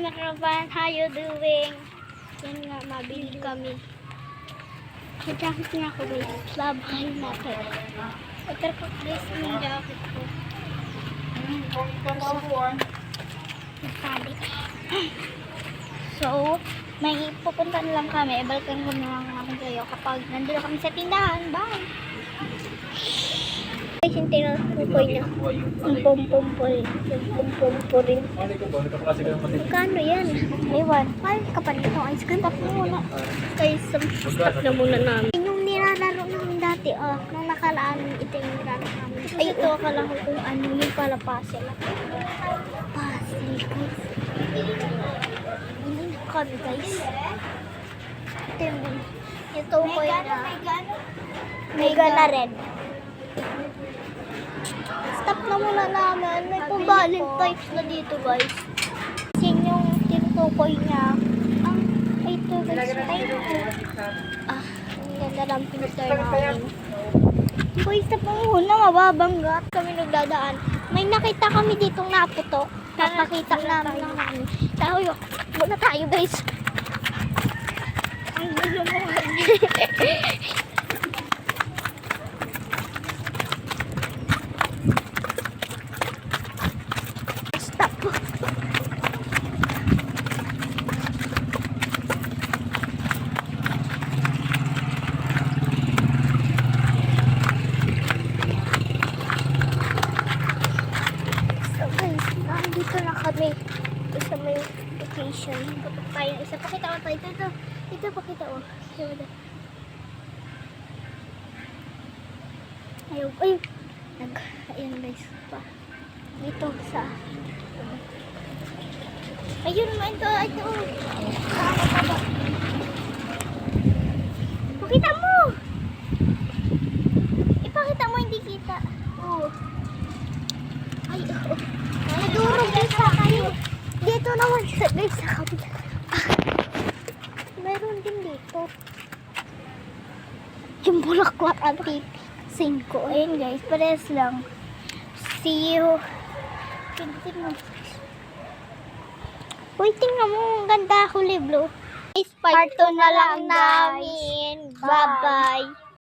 nakaban, how you doing? Yan nga, mabili kami. May jacket nga ako guys. Labahin natin. Ito ko guys, yung jacket ko. Nasali. So, may pupuntahan lang kami. Ibalikan ko na lang namin kayo kapag nandito kami sa tindahan. Bye! Guys, yung tinutukoy niya. Yung pom-pom-pol. Yung pom-pom-pol rin. Magkano yan? Ewan. Ay, kapal ito. Ice cream. Stop na muna. Guys, stop na muna namin. Yung nilalaro namin dati, nung nakalaan, ito yung nilalaro namin. Ay, ito akala ko kung ano yung pala puzzle. Puzzle, guys. Hindi na kami, guys. Ito ko yun na. May gana red. Stop na muna namin. May pa-valentine's na dito, guys. Kasi yung tinutukoy niya. Ay, ito, guys. Ang ganda lang filter namin. Boy, stop na muna. Mababangga. Kami nagdadaan. May nakita kami ditong naputok. Napakita namin lang namin. Tayo, muna tayo, guys. Ang gulo mo. Stop po. Nandito na kami sa may location. Putok tayo ng isa. Pakita ko tayo. Ito pakita ko. Ayaw. Ayun. Ayan guys. Dito sa. Ayun naman ito. Ito. Pakita mo. Ipakita mo hindi kita. Oo. Ay, oo. Nadurog din sa kayo. Dito naman sa guys sa kabila. Meron din dito. Yung bulaklak at Cinco. Ayun guys, pares lang. See you. Tingnan mo. Uy, tingnan mo. Ang ganda huli blue. Part 2 na lang namin. Bye-bye.